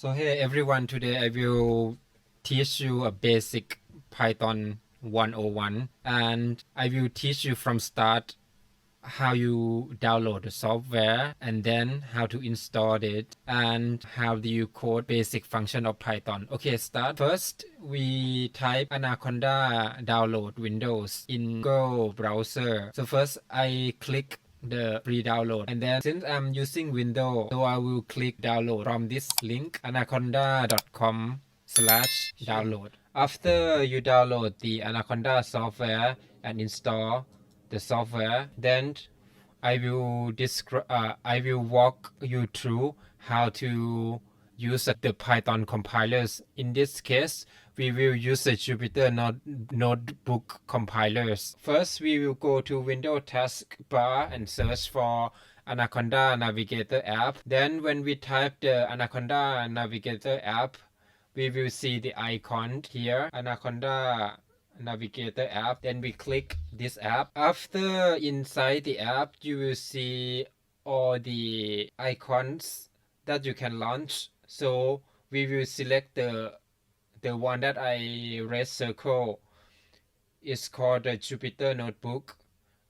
So hey everyone, today I will teach you a basic Python 101 and I will teach you from start how you download the software and then how to install it and how do you code basic function of Python. Okay, start. First, we type Anaconda download Windows in Google browser. So first I click the free download and then since I'm using Windows, so I will click download from this link anaconda.com/download. After you download the Anaconda software and install the software, then I will walk you through how to use the Python compilers. In this case, we will use the Jupyter notebook compilers. First, we will go to Windows taskbar and search for Anaconda Navigator app. Then when we type the Anaconda Navigator app, we will see the icon here, Anaconda Navigator app. Then we click this app. After inside the app, you will see all the icons that you can launch. So we will select the one that I red circle. It's called the Jupyter Notebook.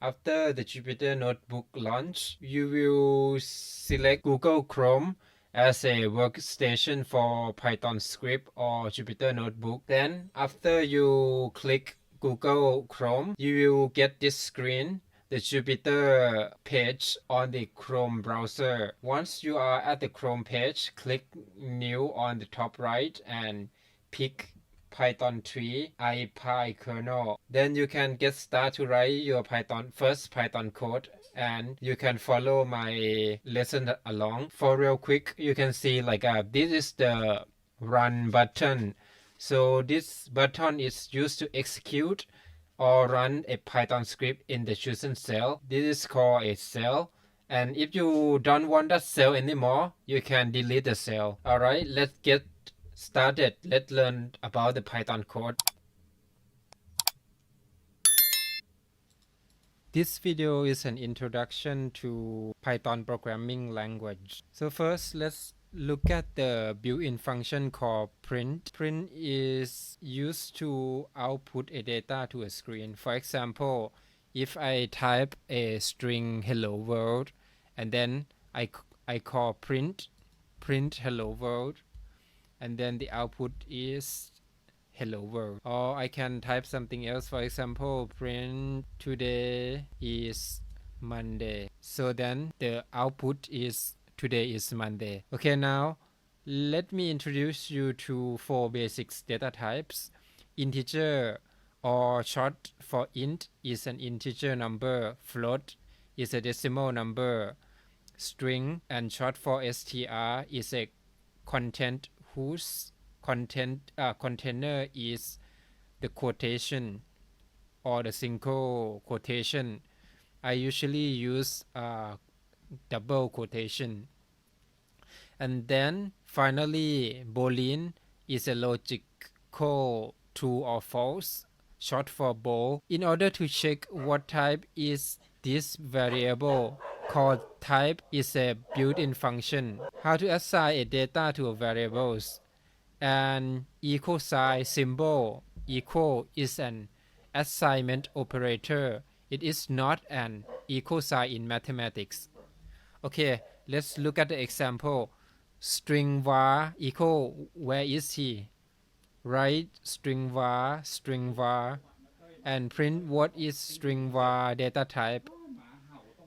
After the Jupyter Notebook launch, you will select Google Chrome as a workstation for Python script or Jupyter Notebook. Then after you click Google Chrome, you will get this screen, the Jupyter page on the Chrome browser. Once you are at the Chrome page, click New on the top right and pick Python 3 IPy Then you can get started to write your first Python code and you can follow my lesson along. For real quick, you can see this is the run button. So this button is used to execute or run a Python script in the chosen cell. This is called a cell. And if you don't want that cell anymore, you can delete the cell. Alright, let's get started. Let's learn about the Python code. This video is an introduction to Python programming language. So first, let's look at the built-in function called print. Print is used to output a data to a screen. For example, if I type a string hello world and then I call print hello world, and then the output is hello world. Or I can type something else, for example, print today is Monday. So then the output is today is Monday. Okay, now let me introduce you to 4 basic data types. Integer or short for int is an integer number, float is a decimal number, string and short for str is a content whose container is the quotation or the single quotation. I usually use double quotation. And then finally, boolean is a logical true or false, short for bool. In order to check what type is this variable, called type is a built-in function. How to assign a data to a variables. An equal sign symbol, equal, is an assignment operator. It is not an equal sign in mathematics. Okay, let's look at the example. String var equal, where is he? Write string var and print what is string var data type.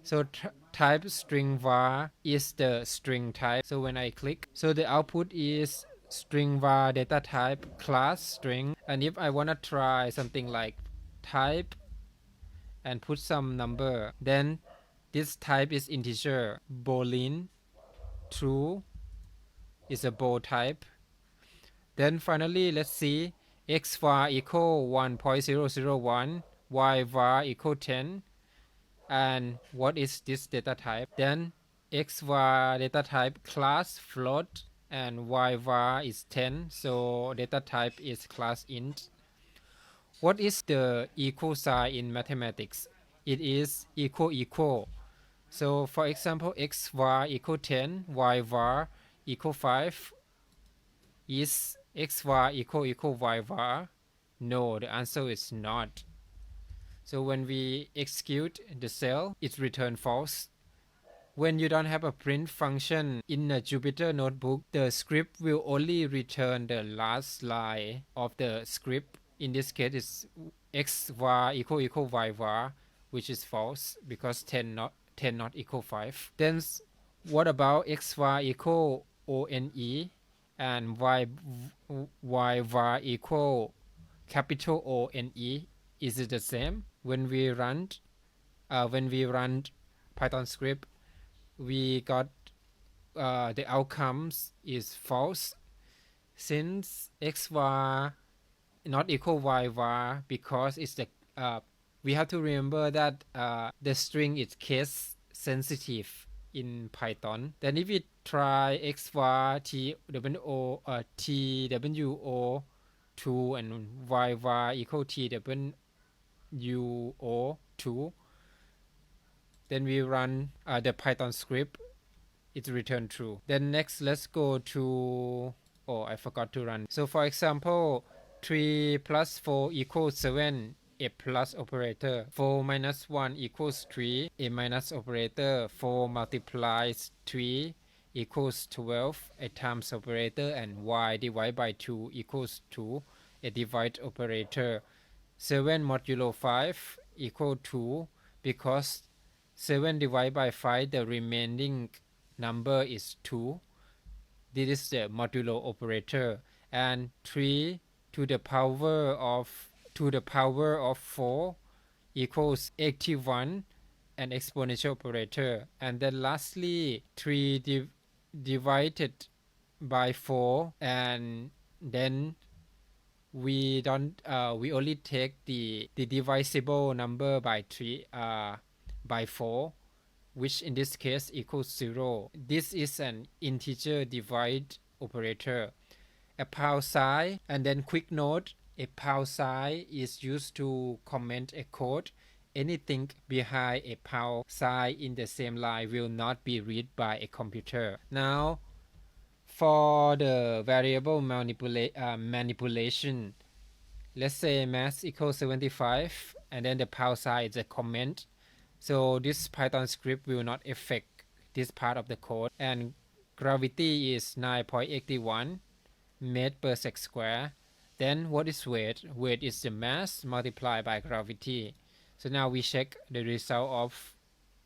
So type string var is the string type. So when I click, so the output is string var data type class string. And if I want to try something like type and put some number, then this type is integer. Boolean true is a bool type. Then finally, let's see, x var equal 1.001, y var equal 10. And what is this data type? Then x var data type class float and y var is 10, so data type is class int. What is the equal sign in mathematics? It is equal. So for example, x var equal 10, y var equal 5. Is x var equal y var? No, the answer is not. So when we execute the cell, it returns false. When you don't have a print function in a Jupyter notebook, the script will only return the last line of the script. In this case, it's x var equal y var, which is false because 10 not equal 5. Then what about x var equal one and y var equal capital ONE? Is it the same? When we run Python script, we got the outcomes is false since x var not equal y var because it's the we have to remember that the string is case sensitive in Python. Then if we try x var two and y var equal two, then we run the Python script, it return true. Then next, let's go to, I forgot to run. So for example, 3 plus 4 equals 7, a plus operator. 4 minus 1 equals 3, a minus operator. 4 multiplies 3 equals 12, a times operator. And y divided by 2 equals 2, a divide operator. 7 modulo 5 equal 2 because 7 divided by 5, the remaining number is 2. This is the modulo operator. And 3 to the power of 4 equals 81, an exponential operator. And then lastly, 3 divided by 4, and then we only take the divisible number by 4, which in this case equals 0. This is an integer divide operator. A pound sign, and then quick note, a pound sign is used to comment a code. Anything behind a pound sign in the same line will not be read by a computer. Now, for the variable manipulation, let's say mass equals 75, and then the pound sign is a comment. So this Python script will not affect this part of the code. And gravity is 9.81 meters per sec square. Then what is weight? Weight is the mass multiplied by gravity. So now we check the result of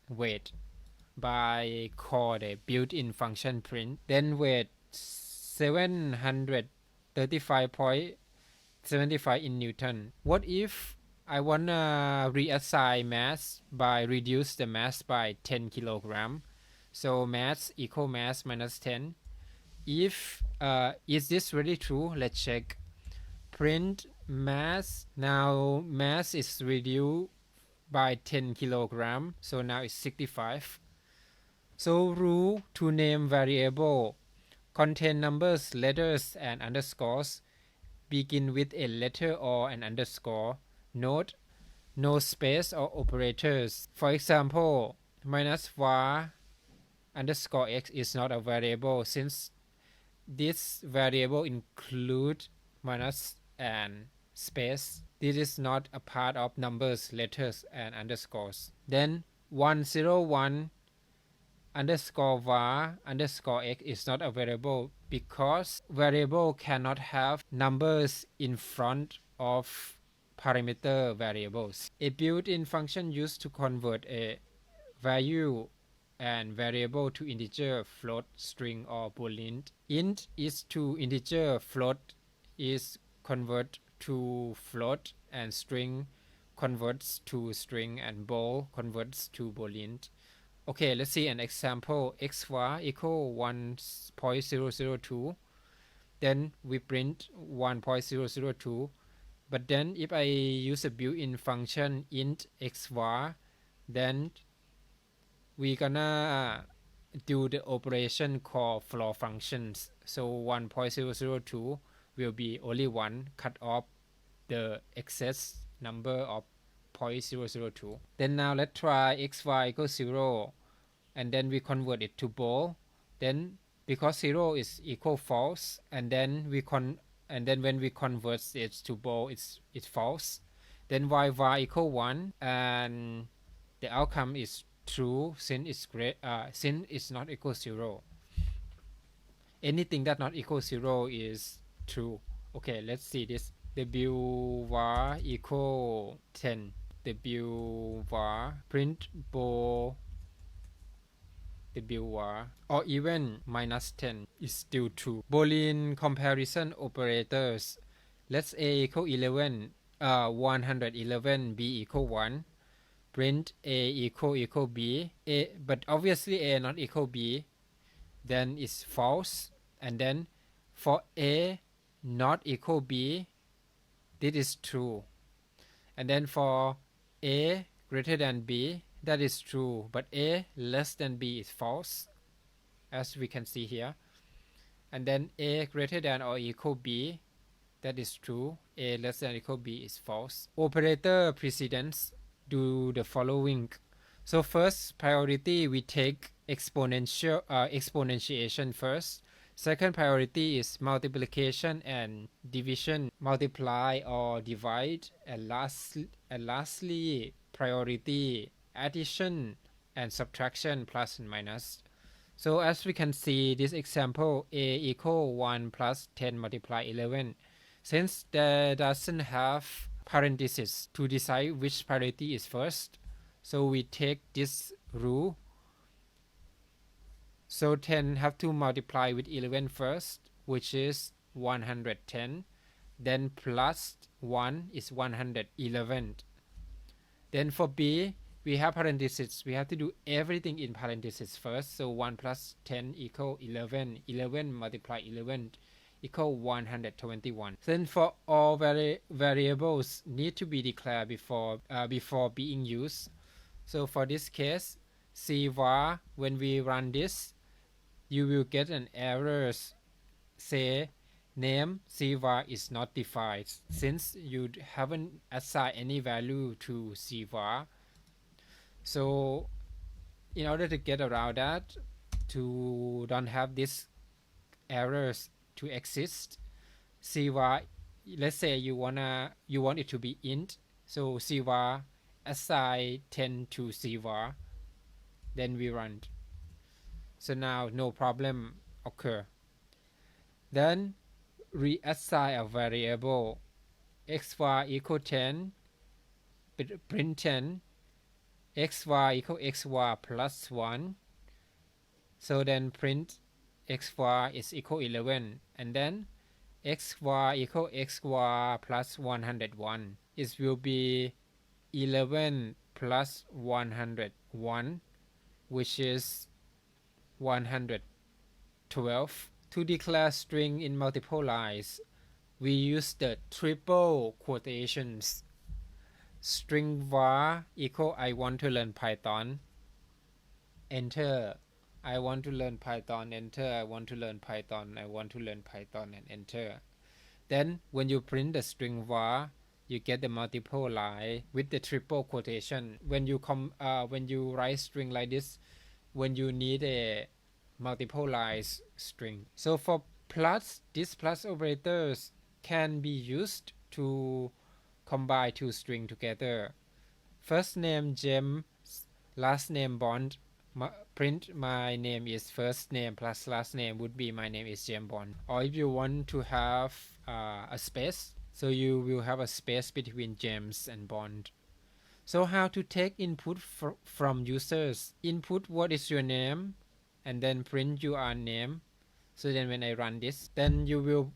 weight by call the built-in function print. Then weight 735.75 in Newton. What if I wanna reassign mass by reduce the mass by 10 kilogram? So mass equal mass minus 10. If is this really true? Let's check. Print mass. Now mass is reduced by 10 kilogram, so now it's 65. So rule to name variable contain numbers, letters, and underscores. Begin with a letter or an underscore. Note, no space or operators. For example, minus var underscore x is not a variable since this variable includes minus and space. This is not a part of numbers, letters, and underscores. Then 101 underscore var underscore x is not a variable because variable cannot have numbers in front of parameter variables. A built-in function used to convert a value and variable to integer, float, string, or boolean. Int is to integer, float is convert to float, and string converts to string, and bool converts to boolean. Okay, let's see an example. X var equal 1.002. Then we print 1.002. But then if I use a built-in function int x var, then we gonna do the operation called floor functions. So 1.002 will be only 1, cut off the excess number of 0.002. Then now let's try x var equals 0, and then we convert it to bool. Then because 0 is equal false, and then when we convert it to bool, it's false. Then while var equal 1 and the outcome is true since it's not equal 0. Anything that not equal 0 is true. Okay, let's see this. W var equal 10. W var print bool W var, or even minus 10 is still true. Boolean comparison operators. Let's A equal 11, 111, B equal 1. Print A equal B. But obviously A not equal B, then it's false. And then for A not equal B, this is true. And then for A greater than B, that is true, but A less than B is false, as we can see here. And then A greater than or equal B, that is true. A less than or equal B is false. Operator precedence do the following. So first priority, we take exponentiation first. Second priority is multiplication and division, multiply or divide. And lastly priority, addition and subtraction, plus and minus. So as we can see this example, A equal 1 plus 10 multiply 11. Since there doesn't have parentheses to decide which priority is first, so we take this rule. So 10 have to multiply with 11 first, which is 110. Then plus 1 is 111. Then for B, we have parentheses. We have to do everything in parentheses first. So 1 plus 10 equal 11. 11 multiply 11 equal 121. Then for all variables need to be declared before being used. So for this case, C var, when we run this, you will get an error. Say name C var is not defined, since you haven't assigned any value to C var. So in order to get around that, to don't have these errors to exist, C var, let's say you want it to be int, so C var assign 10 to C var, then we run. So now no problem occur. Then reassign a variable x var equal 10, print 10, x var equal x var plus 1. So then print x var is equal 11, and then x var equal x var plus 101. It will be 11 plus 101, which is 112. To declare string in multiple lines, we use the triple quotations. String var equal I want to learn Python, enter. I want to learn Python, enter. I want to learn Python, I want to learn Python, and enter. Then when you print the string var, you get the multiple line with the triple quotation. When you write string like this, when you need a multiple lines string. So for plus, these plus operators can be used to combine two strings together. First name James, last name Bond. Print my name is first name plus last name would be my name is James Bond. Or if you want to have a space, so you will have a space between James and Bond. So how to take input from users? Input what is your name, and then print your name. So then when I run this, then you will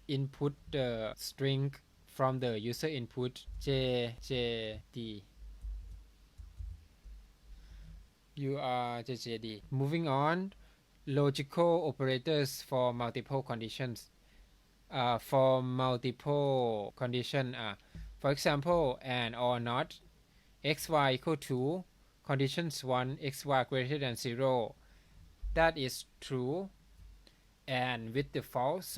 input the string from the user input JJD. JJD. Moving on, logical operators for multiple conditions. For multiple condition, for example, and or not, x y equal to conditions 1, x y greater than 0, that is true, and with the false,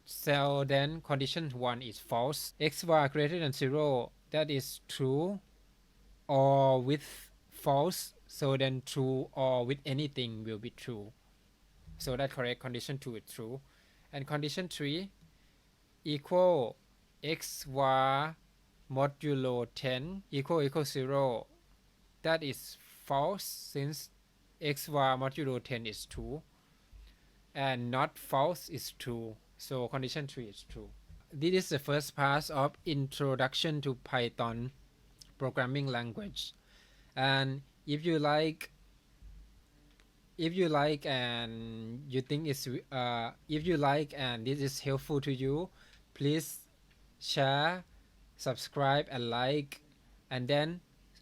so then condition 1 is false. X y greater than 0, that is true or with false, so then true or with anything will be true. So that correct. Condition 2 is true. And condition 3 equal x var modulo 10 equal 0. That is false since x var modulo 10 is 2. And not false is true. So condition 3 is true. This is the first part of introduction to Python programming language. And if you like and you think it's if you like and this is helpful to you, please share, subscribe and like, and then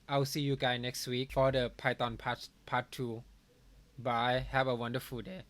I'll see you guys next week for the Python part 2. Bye. Have a wonderful day.